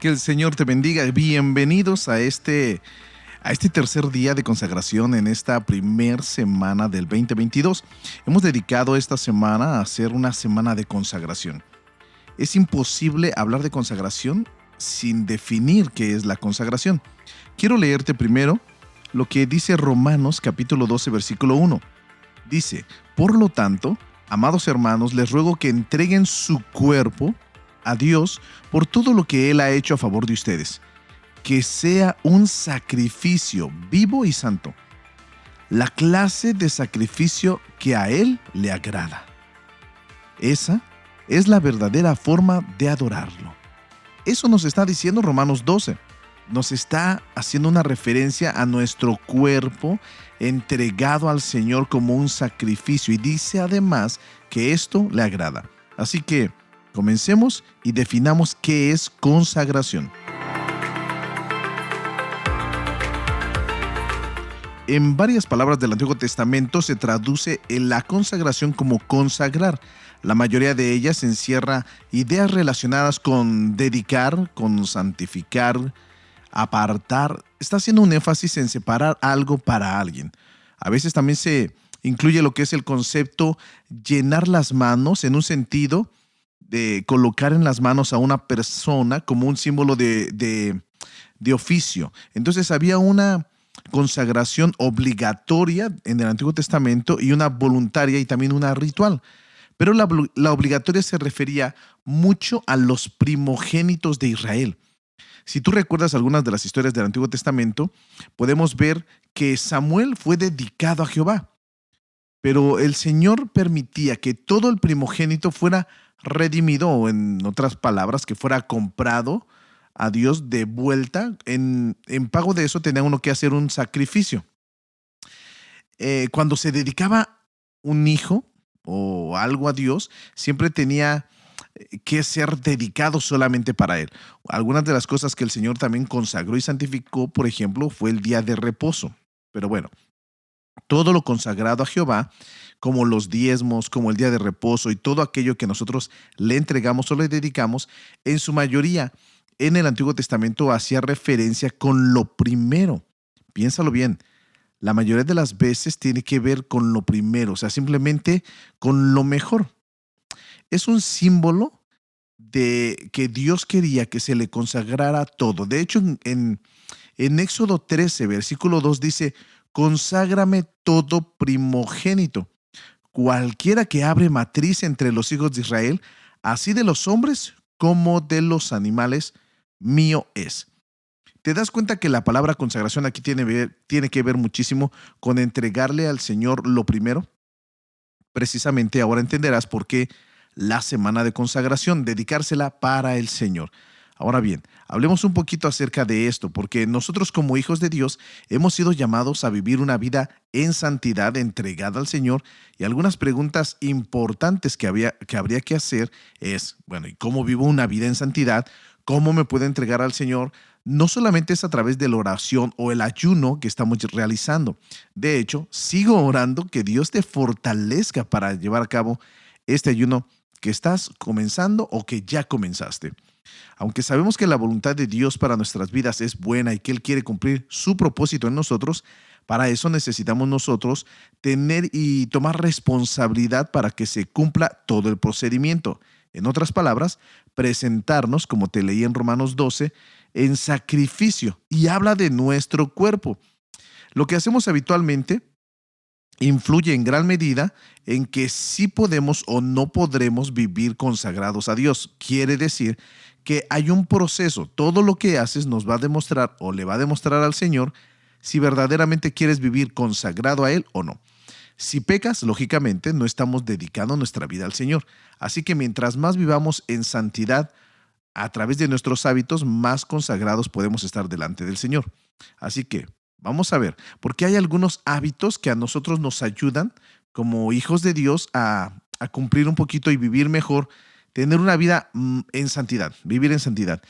Que el Señor te bendiga. Bienvenidos a este tercer día de consagración en esta primer semana del 2022. Hemos dedicado esta semana a hacer una semana de consagración. Es imposible hablar de consagración sin definir qué es la consagración. Quiero leerte primero lo que dice Romanos capítulo 12, versículo 1. Dice: por lo tanto, amados hermanos, les ruego que entreguen su cuerpo a Dios por todo lo que Él ha hecho a favor de ustedes, que sea un sacrificio vivo y santo, la clase de sacrificio que a Él le agrada. Esa es la verdadera forma de adorarlo. Eso nos está diciendo Romanos 12. Nos está haciendo una referencia a nuestro cuerpo entregado al Señor como un sacrificio, y dice además que esto le agrada. Así que comencemos y definamos qué es consagración. En varias palabras del Antiguo Testamento se traduce en la consagración como consagrar. La mayoría de ellas encierra ideas relacionadas con dedicar, con santificar, apartar. Está haciendo un énfasis en separar algo para alguien. A veces también se incluye lo que es el concepto llenar las manos, en un sentido de colocar en las manos a una persona como un símbolo de oficio. Entonces había una consagración obligatoria en el Antiguo Testamento y una voluntaria y también una ritual. Pero la obligatoria se refería mucho a los primogénitos de Israel. Si tú recuerdas algunas de las historias del Antiguo Testamento, podemos ver que Samuel fue dedicado a Jehová, pero el Señor permitía que todo el primogénito fuera redimido, o en otras palabras, que fuera comprado a Dios de vuelta. En pago de eso tenía uno que hacer un sacrificio. Cuando se dedicaba un hijo o algo a Dios, siempre tenía que ser dedicado solamente para Él. Algunas de las cosas que el Señor también consagró y santificó, por ejemplo, fue el día de reposo. Pero bueno, todo lo consagrado a Jehová, como los diezmos, como el día de reposo y todo aquello que nosotros le entregamos o le dedicamos, en su mayoría en el Antiguo Testamento hacía referencia con lo primero. Piénsalo bien. La mayoría de las veces tiene que ver con lo primero, o sea, simplemente con lo mejor. Es un símbolo de que Dios quería que se le consagrara todo. De hecho, en Éxodo 13, versículo 2 dice: conságrame todo primogénito, cualquiera que abre matriz entre los hijos de Israel, así de los hombres como de los animales, mío es. ¿Te das cuenta que la palabra consagración aquí tiene que ver muchísimo con entregarle al Señor lo primero? Precisamente ahora entenderás por qué la semana de consagración, dedicársela para el Señor. Ahora bien, hablemos un poquito acerca de esto, porque nosotros como hijos de Dios hemos sido llamados a vivir una vida en santidad entregada al Señor, y algunas preguntas importantes que habría que hacer es, bueno, ¿y cómo vivo una vida en santidad? ¿Cómo me puedo entregar al Señor? No solamente es a través de la oración o el ayuno que estamos realizando. De hecho, sigo orando que Dios te fortalezca para llevar a cabo este ayuno que estás comenzando o que ya comenzaste. Aunque sabemos que la voluntad de Dios para nuestras vidas es buena y que Él quiere cumplir su propósito en nosotros, para eso necesitamos nosotros tener y tomar responsabilidad para que se cumpla todo el procedimiento. En otras palabras, presentarnos, como te leí en Romanos 12, en sacrificio, y habla de nuestro cuerpo. Lo que hacemos habitualmente influye en gran medida en que sí podemos o no podremos vivir consagrados a Dios. Quiere decir que hay un proceso. Todo lo que haces nos va a demostrar o le va a demostrar al Señor si verdaderamente quieres vivir consagrado a Él o no. Si pecas, lógicamente no estamos dedicando nuestra vida al Señor. Así que mientras más vivamos en santidad a través de nuestros hábitos, más consagrados podemos estar delante del Señor. Así que vamos a ver, porque hay algunos hábitos que a nosotros nos ayudan como hijos de Dios a cumplir un poquito y vivir mejor, tener una vida en santidad, vivir en santidad.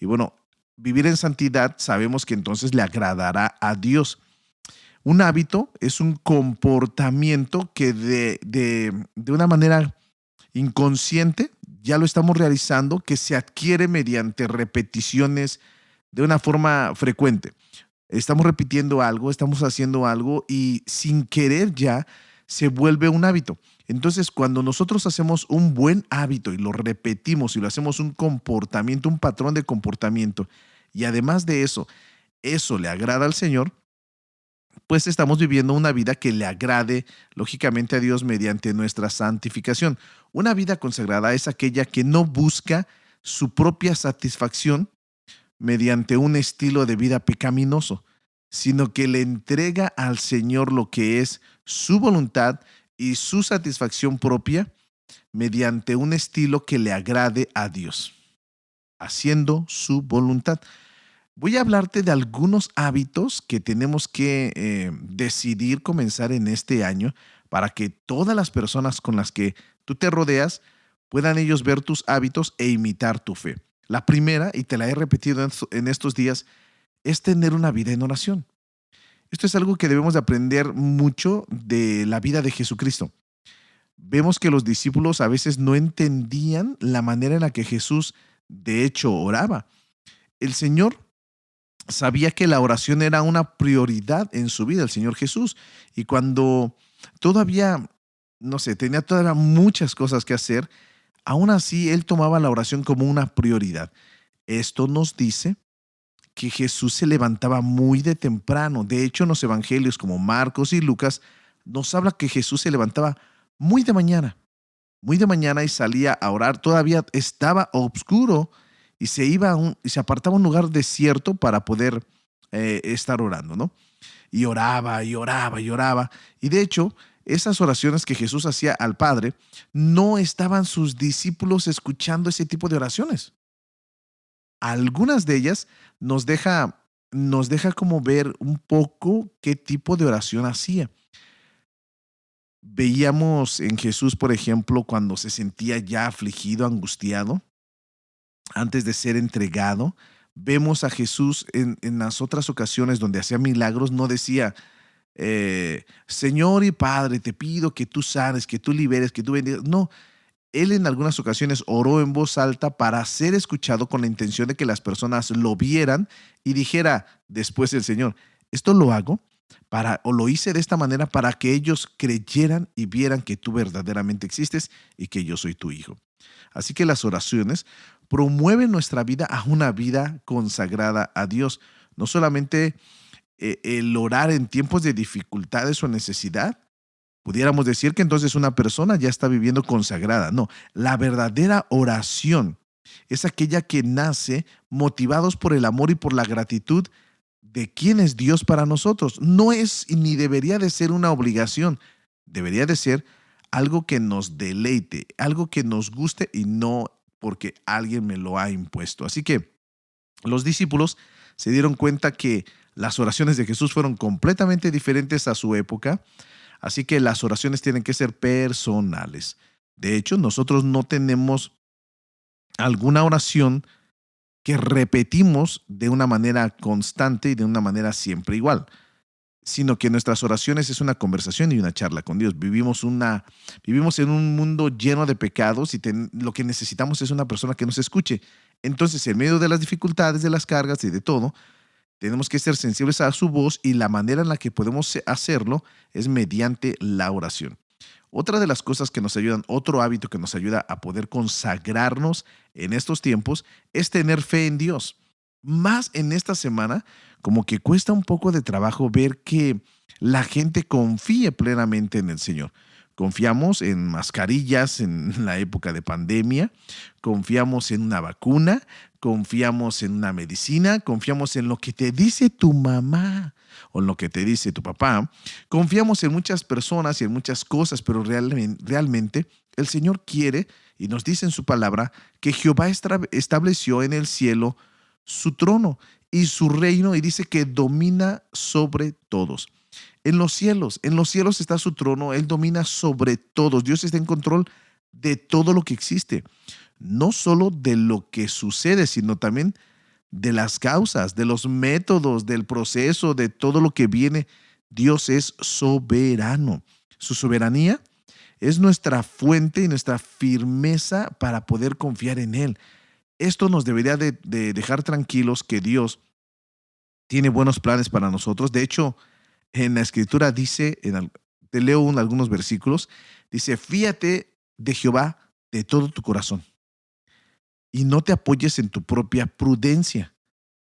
Y bueno, vivir en santidad sabemos que entonces le agradará a Dios. Un hábito es un comportamiento que de una manera inconsciente ya lo estamos realizando, que se adquiere mediante repeticiones de una forma frecuente. Estamos repitiendo algo, estamos haciendo algo y sin querer ya se vuelve un hábito. Entonces, cuando nosotros hacemos un buen hábito y lo repetimos y lo hacemos un comportamiento, un patrón de comportamiento, y además de eso, eso le agrada al Señor, pues estamos viviendo una vida que le agrade, lógicamente, a Dios mediante nuestra santificación. Una vida consagrada es aquella que no busca su propia satisfacción mediante un estilo de vida pecaminoso, sino que le entrega al Señor lo que es su voluntad y su satisfacción propia mediante un estilo que le agrade a Dios, haciendo su voluntad. Voy a hablarte de algunos hábitos que tenemos que decidir comenzar en este año para que todas las personas con las que tú te rodeas puedan ellos ver tus hábitos e imitar tu fe. La primera, y te la he repetido en estos días, es tener una vida en oración. Esto es algo que debemos de aprender mucho de la vida de Jesucristo. Vemos que los discípulos a veces no entendían la manera en la que Jesús de hecho oraba. El Señor sabía que la oración era una prioridad en su vida, el Señor Jesús. Y cuando todavía, no sé, tenía todavía muchas cosas que hacer, aún así él tomaba la oración como una prioridad. Esto nos dice que Jesús se levantaba muy de temprano. De hecho, en los evangelios como Marcos y Lucas, nos habla que Jesús se levantaba muy de mañana y salía a orar. Todavía estaba oscuro y y se apartaba a un lugar desierto para poder estar orando, ¿no? Y oraba y oraba y oraba. Y de hecho, esas oraciones que Jesús hacía al Padre, no estaban sus discípulos escuchando ese tipo de oraciones. Algunas de ellas nos deja como ver un poco qué tipo de oración hacía. Veíamos en Jesús, por ejemplo, cuando se sentía ya afligido, angustiado, antes de ser entregado. Vemos a Jesús en las otras ocasiones donde hacía milagros, no decía, Señor y Padre, te pido que tú sanes, que tú liberes, que tú bendigas. No, él en algunas ocasiones oró en voz alta para ser escuchado con la intención de que las personas lo vieran y dijera después el Señor, esto lo hago o lo hice de esta manera para que ellos creyeran y vieran que tú verdaderamente existes y que yo soy tu hijo. Así que las oraciones promueven nuestra vida a una vida consagrada a Dios. No solamente el orar en tiempos de dificultades o necesidad, pudiéramos decir que entonces una persona ya está viviendo consagrada. No, la verdadera oración es aquella que nace motivados por el amor y por la gratitud de quién es Dios para nosotros. No es ni debería de ser una obligación, debería de ser algo que nos deleite, algo que nos guste y no porque alguien me lo ha impuesto. Así que los discípulos se dieron cuenta que las oraciones de Jesús fueron completamente diferentes a su época, así que las oraciones tienen que ser personales. De hecho, nosotros no tenemos alguna oración que repetimos de una manera constante y de una manera siempre igual, sino que nuestras oraciones es una conversación y una charla con Dios. Vivimos en un mundo lleno de pecados y lo que necesitamos es una persona que nos escuche. Entonces, en medio de las dificultades, de las cargas y de todo, tenemos que ser sensibles a su voz y la manera en la que podemos hacerlo es mediante la oración. Otra de las cosas que nos ayudan, otro hábito que nos ayuda a poder consagrarnos en estos tiempos es tener fe en Dios. Más en esta semana, como que cuesta un poco de trabajo ver que la gente confíe plenamente en el Señor. Confiamos en mascarillas en la época de pandemia, confiamos en una vacuna, confiamos en una medicina, confiamos en lo que te dice tu mamá o en lo que te dice tu papá. Confiamos en muchas personas y en muchas cosas, pero realmente el Señor quiere y nos dice en su palabra que Jehová estableció en el cielo su trono y su reino y dice que domina sobre todos. En los cielos está su trono, Él domina sobre todos. Dios está en control de todo lo que existe, no solo de lo que sucede, sino también de las causas, de los métodos, del proceso, de todo lo que viene. Dios es soberano. Su soberanía es nuestra fuente y nuestra firmeza para poder confiar en Él. Esto nos debería de dejar tranquilos que Dios tiene buenos planes para nosotros. De hecho, en la Escritura dice, te leo algunos versículos, dice, fíate de Jehová de todo tu corazón y no te apoyes en tu propia prudencia.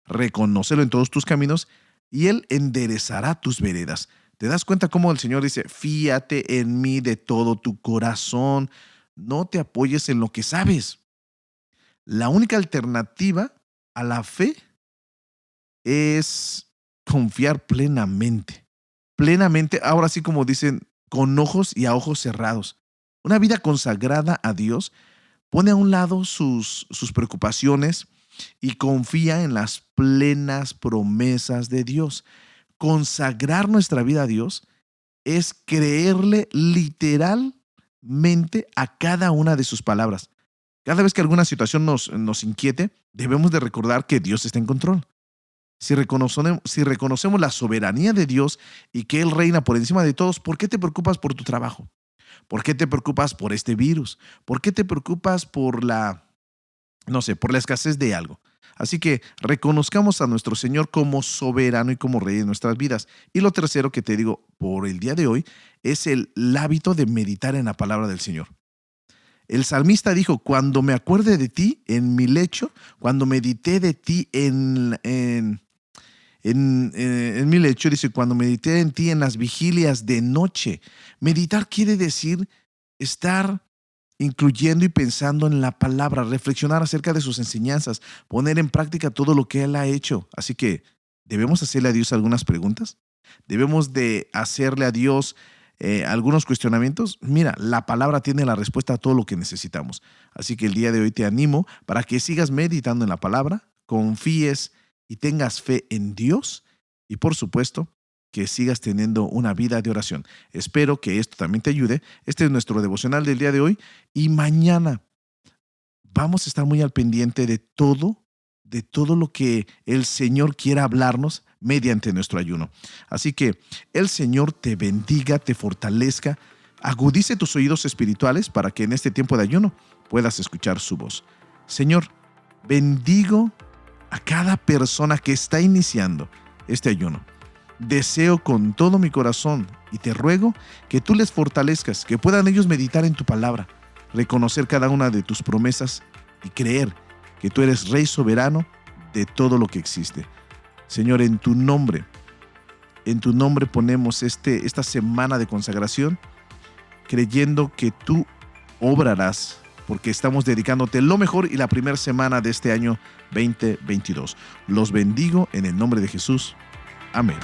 Reconócelo en todos tus caminos y Él enderezará tus veredas. ¿Te das cuenta cómo el Señor dice, fíate en mí de todo tu corazón, no te apoyes en lo que sabes? La única alternativa a la fe es confiar plenamente. Plenamente, ahora sí como dicen, con ojos y a ojos cerrados. Una vida consagrada a Dios pone a un lado sus preocupaciones y confía en las plenas promesas de Dios. Consagrar nuestra vida a Dios es creerle literalmente a cada una de sus palabras. Cada vez que alguna situación nos inquiete, debemos de recordar que Dios está en control. Si reconocemos la soberanía de Dios y que Él reina por encima de todos, ¿por qué te preocupas por tu trabajo? ¿Por qué te preocupas por este virus? ¿Por qué te preocupas por por la escasez de algo? Así que reconozcamos a nuestro Señor como soberano y como Rey de nuestras vidas. Y lo tercero que te digo por el día de hoy es el hábito de meditar en la palabra del Señor. El salmista dijo, cuando me acuerde de ti en mi lecho, cuando medité de ti en mi lecho, dice, cuando medité en ti en las vigilias de noche. Meditar quiere decir estar incluyendo y pensando en la palabra, reflexionar acerca de sus enseñanzas, poner en práctica todo lo que Él ha hecho. Así que, ¿debemos hacerle a Dios algunas preguntas? ¿Debemos de hacerle a Dios algunos cuestionamientos? Mira, la palabra tiene la respuesta a todo lo que necesitamos. Así que el día de hoy te animo para que sigas meditando en la palabra, confíes y tengas fe en Dios y, por supuesto, que sigas teniendo una vida de oración. Espero que esto también te ayude. Este es nuestro devocional del día de hoy y mañana vamos a estar muy al pendiente de todo lo que el Señor quiera hablarnos mediante nuestro ayuno. Así que el Señor te bendiga, te fortalezca, agudice tus oídos espirituales para que en este tiempo de ayuno puedas escuchar su voz. Señor, bendigo a cada persona que está iniciando este ayuno. Deseo con todo mi corazón y te ruego que tú les fortalezcas, que puedan ellos meditar en tu palabra, reconocer cada una de tus promesas y creer que tú eres Rey soberano de todo lo que existe. Señor, en tu nombre ponemos esta semana de consagración, creyendo que tú obrarás, porque estamos dedicándote lo mejor y la primera semana de este año 2022. Los bendigo en el nombre de Jesús. Amén.